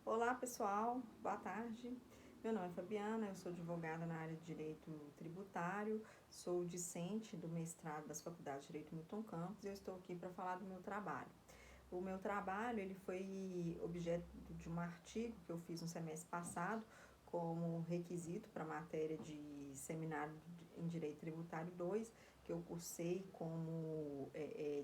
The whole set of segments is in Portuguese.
Olá pessoal, boa tarde. Meu nome é Fabiana, eu sou advogada na área de Direito Tributário, sou discente do mestrado das Faculdades de Direito Milton Campos e eu estou aqui para falar do meu trabalho. O meu trabalho ele foi objeto de um artigo que eu fiz no semestre passado como requisito para a matéria de seminário em Direito Tributário 2, que eu cursei como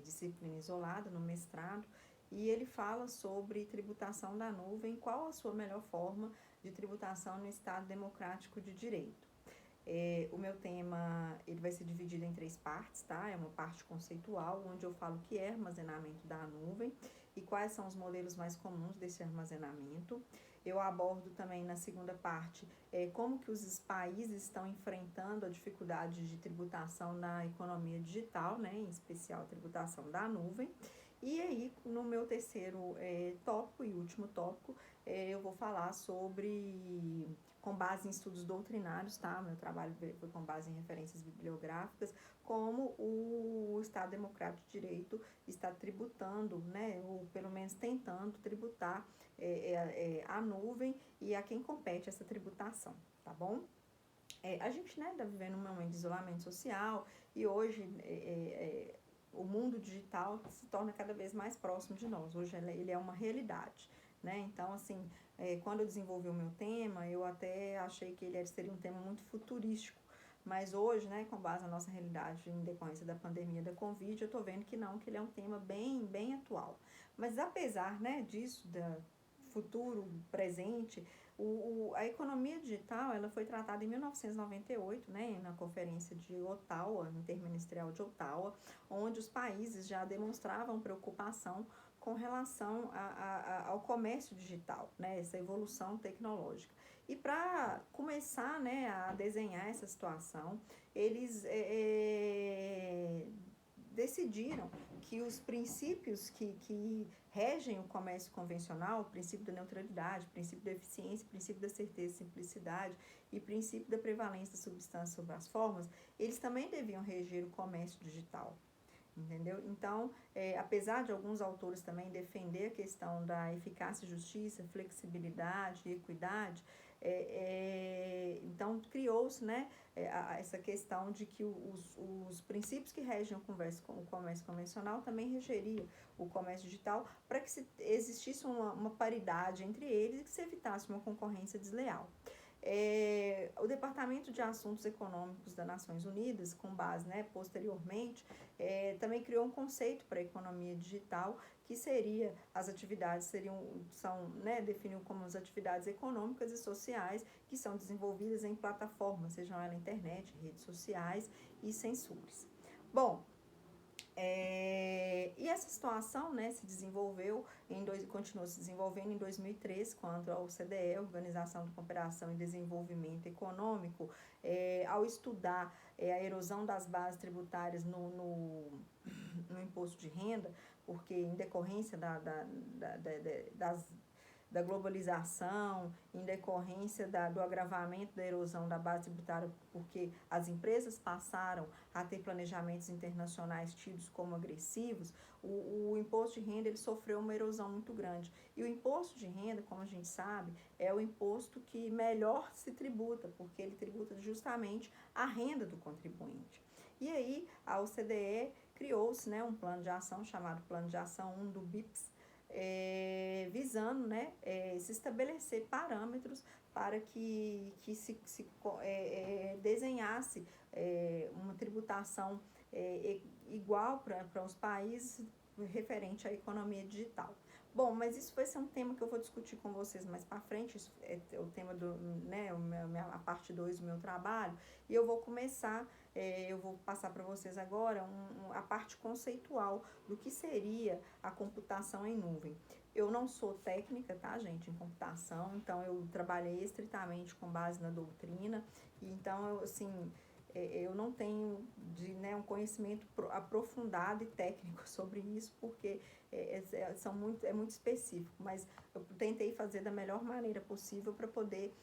disciplina isolada no mestrado, e ele fala sobre tributação da nuvem, qual a sua melhor forma de tributação no Estado Democrático de Direito. O meu tema ele vai ser dividido em 3 partes, tá? É uma parte conceitual, onde eu falo o que é armazenamento da nuvem e quais são os modelos mais comuns desse armazenamento. Eu abordo também na segunda parte como que os países estão enfrentando a dificuldade de tributação na economia digital, né? Em especial a tributação da nuvem. E aí, no meu terceiro tópico e último tópico, eu vou falar sobre, com base em estudos doutrinários, tá? Meu trabalho foi com base em referências bibliográficas, como o Estado Democrático de Direito está tributando, né? Ou pelo menos tentando tributar a nuvem e a quem compete essa tributação, tá bom? A gente, né, está vivendo um momento de isolamento social e hoje o mundo digital se torna cada vez mais próximo de nós. Hoje ele é uma realidade, né? Então, assim, quando eu desenvolvi o meu tema, eu até achei que ele seria um tema muito futurístico. Mas hoje, né, com base na nossa realidade em decorrência da pandemia da Covid, eu estou vendo que não, que ele é um tema bem, bem atual. Mas apesar, né, disso, da futuro, presente, a economia digital ela foi tratada em 1998, né, na conferência de Ottawa, interministerial de Ottawa, onde os países já demonstravam preocupação com relação ao comércio digital, né, essa evolução tecnológica. E para começar, né, a desenhar essa situação, eles decidiram que os princípios que regem o comércio convencional, o princípio da neutralidade, o princípio da eficiência, o princípio da certeza e simplicidade e o princípio da prevalência da substância sobre as formas, eles também deviam reger o comércio digital. Entendeu? Então, apesar de alguns autores também defender a questão da eficácia e justiça, flexibilidade e equidade, então criou-se, né, essa questão de que os princípios que regem o comércio convencional também regeriam o comércio digital para que existisse uma paridade entre eles e que se evitasse uma concorrência desleal. O Departamento de Assuntos Econômicos das Nações Unidas, com base, né, posteriormente, também criou um conceito para a economia digital, que seria, as atividades definiu como as atividades econômicas e sociais que são desenvolvidas em plataformas, sejam elas internet, redes sociais e sensores. Bom, e essa situação, né, se desenvolveu continuou se desenvolvendo em 2003, quando a OCDE, Organização de Cooperação e Desenvolvimento Econômico, ao estudar a erosão das bases tributárias no imposto de renda, porque em decorrência da globalização, em decorrência do agravamento da erosão da base tributária, porque as empresas passaram a ter planejamentos internacionais tidos como agressivos, o imposto de renda ele sofreu uma erosão muito grande. E o imposto de renda, como a gente sabe, é o imposto que melhor se tributa, porque ele tributa justamente a renda do contribuinte. E aí, a OCDE criou-se, né, um plano de ação chamado Plano de Ação 1 do BIPS, visando, né, se estabelecer parâmetros para que se desenhasse uma tributação igual para os países referente à economia digital. Bom, mas isso vai ser um tema que eu vou discutir com vocês mais para frente, isso é o tema né, a parte 2 do meu trabalho, e eu vou começar, eu vou passar para vocês agora a parte conceitual do que seria a computação em nuvem. Eu não sou técnica, tá, gente, em computação, então eu trabalhei estritamente com base na doutrina, e então, eu não tenho um conhecimento aprofundado e técnico sobre isso, porque é muito específico, mas eu tentei fazer da melhor maneira possível para poder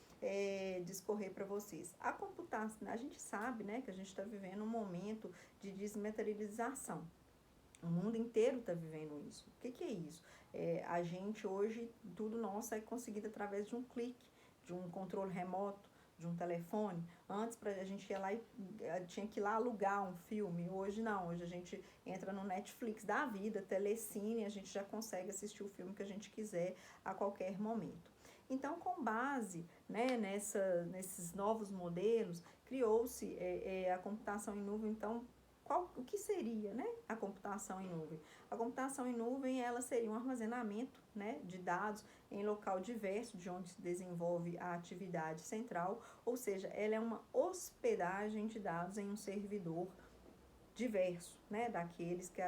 discorrer para vocês. A computação, a gente sabe, né, que a gente está vivendo um momento de desmaterialização. O mundo inteiro está vivendo isso. O que é isso? A gente hoje, tudo nosso é conseguido através de um clique, de um controle remoto, de um telefone. Antes a gente ia lá e tinha que ir lá alugar um filme. Hoje não, hoje a gente entra no Netflix da vida, Telecine, a gente já consegue assistir o filme que a gente quiser a qualquer momento. Então, com base, né, nesses novos modelos, criou-se a computação em nuvem. Então, o que seria, né, a computação em nuvem? A computação em nuvem, ela seria um armazenamento, né, de dados em local diverso de onde se desenvolve a atividade central, ou seja, ela é uma hospedagem de dados em um servidor diverso, né, daqueles que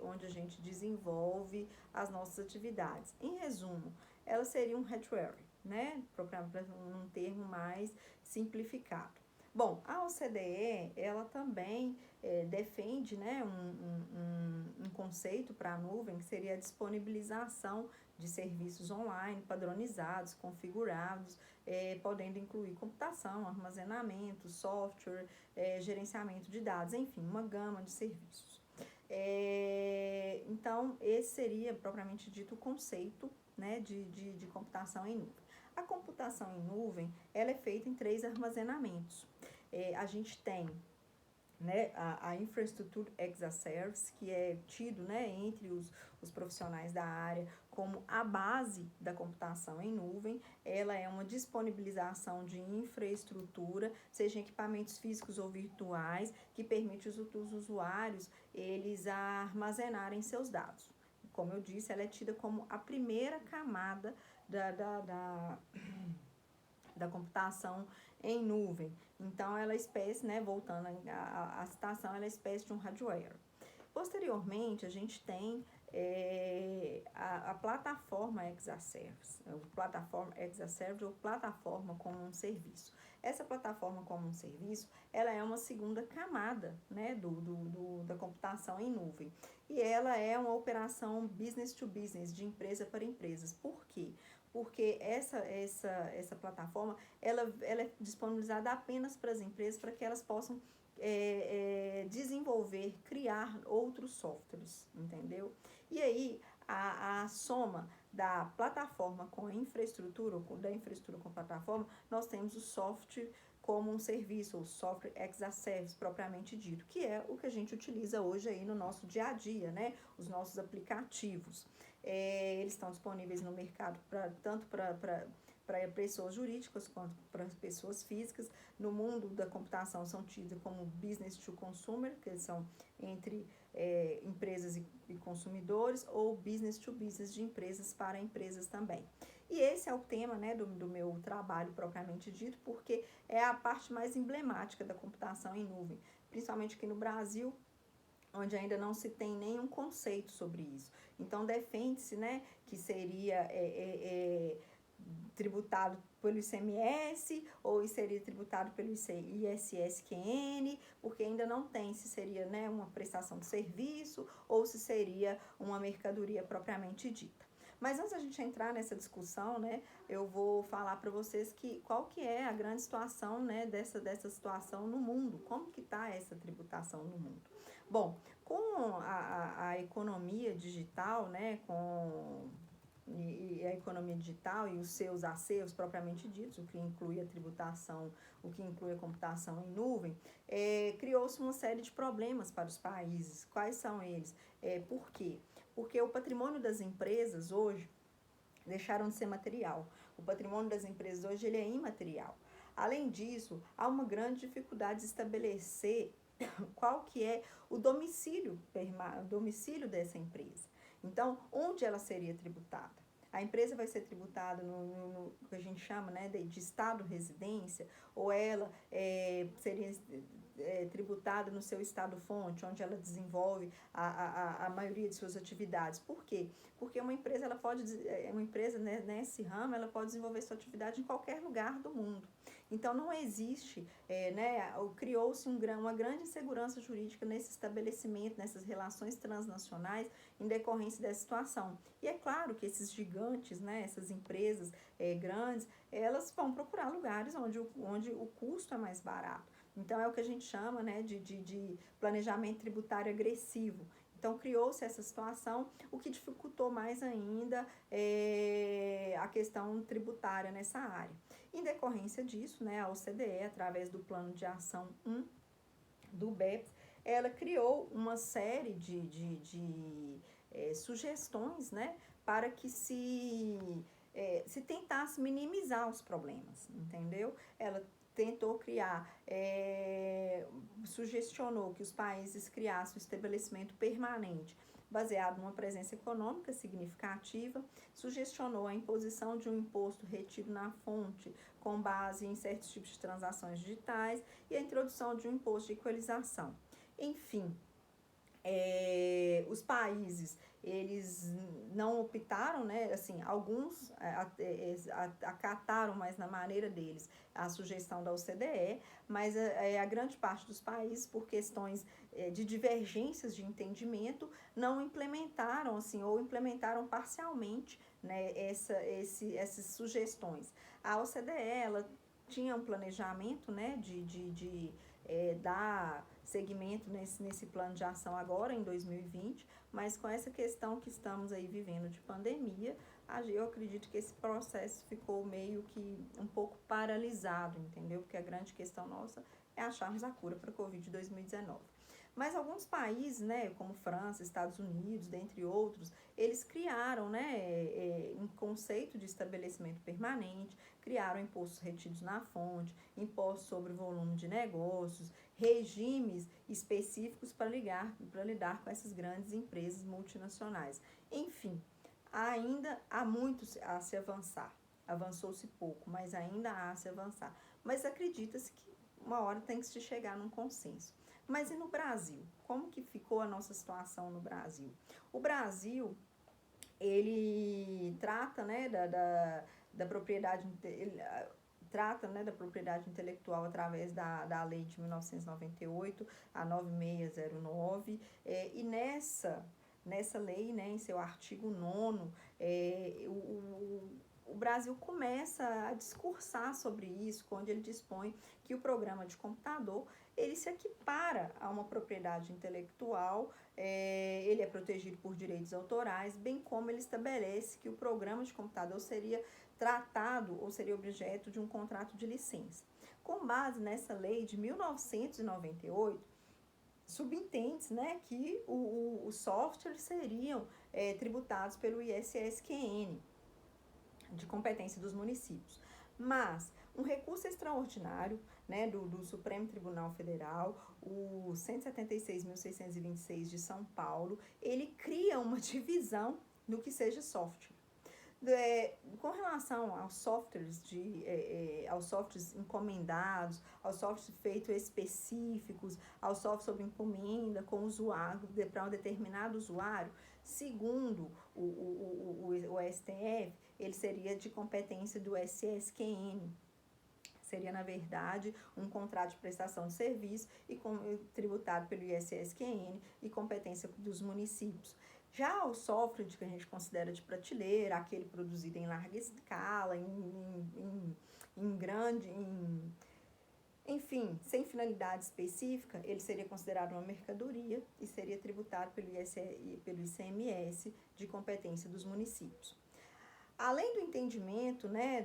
onde a gente desenvolve as nossas atividades. Em resumo, ela seria um hardware, né, para um termo mais simplificado. Bom, a OCDE, ela também defende, né, um conceito para a nuvem, que seria a disponibilização de serviços online padronizados, configurados, podendo incluir computação, armazenamento, software, gerenciamento de dados, enfim, uma gama de serviços. Então, esse seria, propriamente dito, o conceito, né, de computação em nuvem. A computação em nuvem, ela é feita em 3 armazenamentos. A gente tem, né, a infraestrutura as a service, que é tido, né, entre os profissionais da área como a base da computação em nuvem. Ela é uma disponibilização de infraestrutura, seja equipamentos físicos ou virtuais, que permite os usuários eles armazenarem seus dados. Como eu disse, ela é tida como a primeira camada da computação em nuvem. Então, ela é espécie, né, voltando à citação, ela é espécie de um hardware. Posteriormente, a gente tem a plataforma as a service, plataforma as a service ou plataforma como um serviço. Essa plataforma como um serviço, ela é uma segunda camada, né, da computação em nuvem. E ela é uma operação business to business, de empresa para empresas. Por quê? Porque essa plataforma, ela é disponibilizada apenas para as empresas, para que elas possam desenvolver, criar outros softwares, entendeu? E aí, a soma da plataforma com a infraestrutura, ou da infraestrutura com a plataforma, nós temos o software como um serviço, ou software as a service, propriamente dito, que é o que a gente utiliza hoje aí no nosso dia a dia, né? Os nossos aplicativos. Eles estão disponíveis no mercado tanto para pessoas jurídicas quanto para pessoas físicas. No mundo da computação são tidas como business to consumer, que são entre empresas e consumidores, ou business to business, de empresas para empresas também. E esse é o tema, né, do meu trabalho propriamente dito, porque é a parte mais emblemática da computação em nuvem, principalmente aqui no Brasil, onde ainda não se tem nenhum conceito sobre isso. Então, defende-se, né, que seria tributado pelo ICMS ou seria tributado pelo ISSQN, porque ainda não tem se seria, né, uma prestação de serviço ou se seria uma mercadoria propriamente dita. Mas antes da gente entrar nessa discussão, né, eu vou falar para vocês qual que é a grande situação, né, dessa situação no mundo, como que está essa tributação no mundo. Bom, com a economia digital, né, e a economia digital e os seus acervos propriamente ditos, o que inclui a tributação, o que inclui a computação em nuvem, criou-se uma série de problemas para os países. Quais são eles? Por quê? Porque o patrimônio das empresas hoje deixaram de ser material. O patrimônio das empresas hoje ele é imaterial. Além disso, há uma grande dificuldade de estabelecer qual que é o domicílio dessa empresa. Então, onde ela seria tributada? A empresa vai ser tributada no que a gente chama, né, de estado-residência, ou ela seria tributada no seu estado-fonte, onde ela desenvolve a maioria de suas atividades. Por quê? Porque uma empresa, né, nesse ramo, ela pode desenvolver sua atividade em qualquer lugar do mundo. Então, não existe, né, criou-se uma grande insegurança jurídica nesse estabelecimento, nessas relações transnacionais, em decorrência dessa situação. E é claro que esses gigantes, né, essas empresas grandes, elas vão procurar lugares onde o custo é mais barato. Então, é o que a gente chama, né, de planejamento tributário agressivo. Então, criou-se essa situação, o que dificultou mais ainda a questão tributária nessa área. Em decorrência disso, né, a OCDE, através do Plano de Ação 1 do BEPS, ela criou uma série de sugestões, né, para que se tentasse minimizar os problemas, entendeu? Ela tentou criar, sugestionou que os países criassem um estabelecimento permanente baseado numa presença econômica significativa, sugestionou a imposição de um imposto retido na fonte com base em certos tipos de transações digitais e a introdução de um imposto de equalização. Enfim, os países, eles não optaram, né, assim, alguns acataram mais na maneira deles a sugestão da OCDE, mas a grande parte dos países, por questões de divergências de entendimento, não implementaram, assim, ou implementaram parcialmente, né, essas sugestões. A OCDE, ela tinha um planejamento, né, de dar segmento nesse plano de ação agora, em 2020, mas com essa questão que estamos aí vivendo de pandemia, eu acredito que esse processo ficou meio que um pouco paralisado, entendeu? Porque a grande questão nossa é acharmos a cura para a Covid 2019. Mas alguns países, né, como França, Estados Unidos, dentre outros, eles criaram, né, um conceito de estabelecimento permanente, criaram impostos retidos na fonte, impostos sobre o volume de negócios, regimes específicos para lidar com essas grandes empresas multinacionais. Enfim, ainda há muito a se avançar. Avançou-se pouco, mas ainda há a se avançar. Mas acredita-se que uma hora tem que se chegar num consenso. Mas e no Brasil? Como que ficou a nossa situação no Brasil? O Brasil, ele trata, né, da propriedade, trata, né, da propriedade intelectual através da lei de 1998, a 9609, e nessa lei, né, em seu artigo 9º, o Brasil começa a discursar sobre isso, quando ele dispõe que o programa de computador, ele se equipara a uma propriedade intelectual, ele é protegido por direitos autorais, bem como ele estabelece que o programa de computador seria tratado ou seria objeto de um contrato de licença. Com base nessa lei de 1998, subentende-se, né, que os softwares seriam tributados pelo ISSQN, de competência dos municípios. Mas um recurso extraordinário, né, do Supremo Tribunal Federal, o 176.626 de São Paulo, ele cria uma divisão do que seja software. Com relação aos softwares, aos softwares encomendados, aos softwares feitos específicos, aos softwares sob encomenda com usuário, para um determinado usuário, segundo o STF, ele seria de competência do SSQN. Seria, na verdade, um contrato de prestação de serviço tributado pelo ISSQN e competência dos municípios. Já o software que a gente considera de prateleira, aquele produzido em larga escala, enfim, sem finalidade específica, ele seria considerado uma mercadoria e seria tributado pelo ICMS de competência dos municípios. Além do entendimento, né,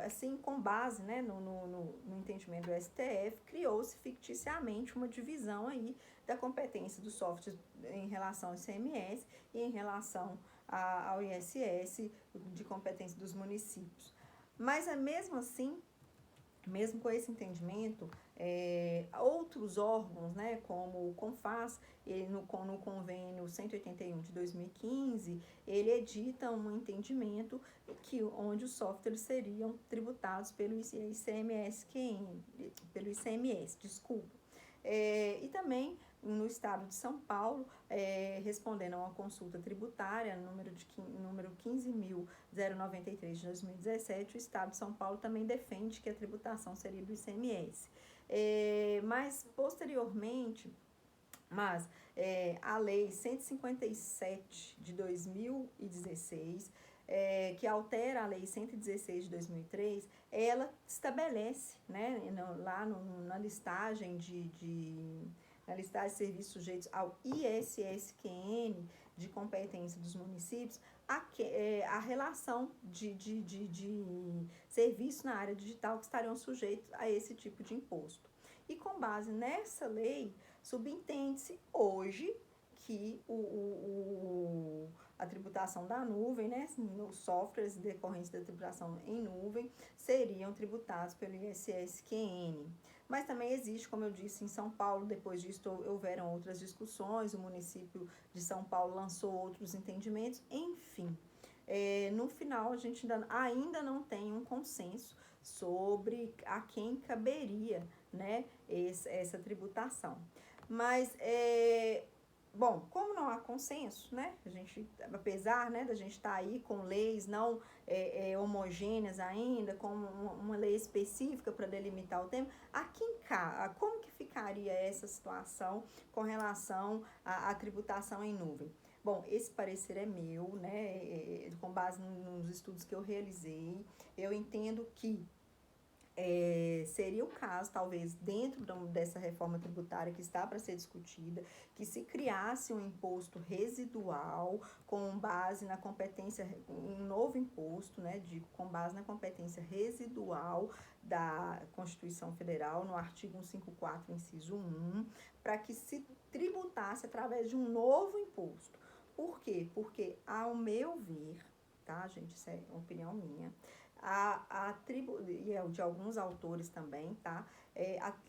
assim, com base, né, no entendimento do STF, criou-se ficticiamente uma divisão aí da competência do software em relação ao ICMS e em relação ao ISS de competência dos municípios. Mas mesmo assim, mesmo com esse entendimento, outros órgãos, né, como o CONFAS, no convênio 181 de 2015, ele edita um entendimento onde os softwares seriam tributados pelo ICMS, e também no estado de São Paulo, respondendo a uma consulta tributária, número 15.093 de 2017, o estado de São Paulo também defende que a tributação seria do ICMS. Mas, posteriormente, a lei 157 de 2016, que altera a lei 116 de 2003, ela estabelece, né, lá na listagem na listagem de serviços sujeitos ao ISSQN de competência dos municípios, a relação de serviços na área digital que estariam sujeitos a esse tipo de imposto. E com base nessa lei, subentende-se hoje que a tributação da nuvem, né, os softwares decorrentes da tributação em nuvem, seriam tributados pelo ISSQN. Mas também existe, como eu disse, em São Paulo, depois disso houveram outras discussões, o município de São Paulo lançou outros entendimentos, enfim. No final, a gente ainda não tem um consenso sobre a quem caberia, né, essa tributação. Mas, bom, como não há consenso, né, a gente, apesar, né, da gente estar aí com leis não homogêneas ainda, com uma lei específica para delimitar o tema, como que ficaria essa situação com relação à tributação em nuvem? Bom, esse parecer é meu, né, com base nos estudos que eu realizei. Eu entendo que seria o caso, talvez, dentro dessa reforma tributária que está para ser discutida, que se criasse um imposto residual com base na competência, um novo imposto, né, com base na competência residual da Constituição Federal, no artigo 154, inciso 1, para que se tributasse através de um novo imposto. Por quê? Porque, ao meu ver, tá, gente, isso é uma opinião minha, e é de alguns autores também, tá?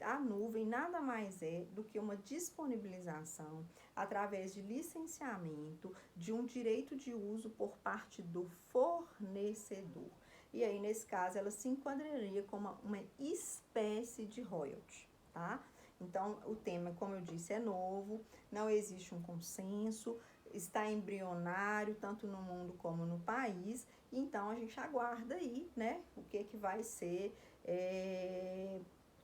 A nuvem nada mais é do que uma disponibilização através de licenciamento de um direito de uso por parte do fornecedor. E aí, nesse caso, ela se enquadraria como uma espécie de royalty, tá? Então, o tema, como eu disse, é novo, não existe um consenso, está embrionário, tanto no mundo como no país. Então, a gente aguarda aí, né, o que vai ser,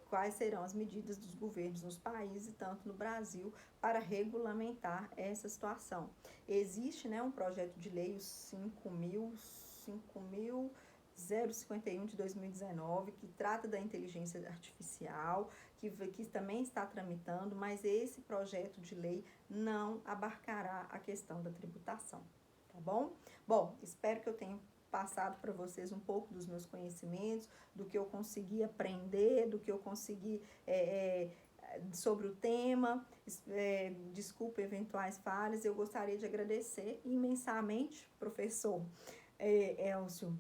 quais serão as medidas dos governos nos países, tanto no Brasil, para regulamentar essa situação. Existe, né, um projeto de lei, o 5.051 de 2019, que trata da inteligência artificial, que também está tramitando, mas esse projeto de lei não abarcará a questão da tributação, tá bom? Bom, espero que eu tenha passado para vocês um pouco dos meus conhecimentos, do que eu consegui aprender, do que eu consegui sobre o tema. Desculpa eventuais falhas. Eu gostaria de agradecer imensamente, professor Elcio,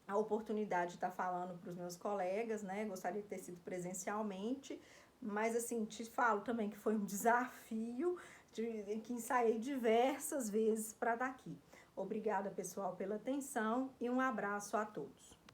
a oportunidade de estar falando para os meus colegas, né? Gostaria de ter sido presencialmente, mas assim, te falo também que foi um desafio que ensaiei diversas vezes para estar aqui. Obrigada, pessoal, pela atenção e um abraço a todos.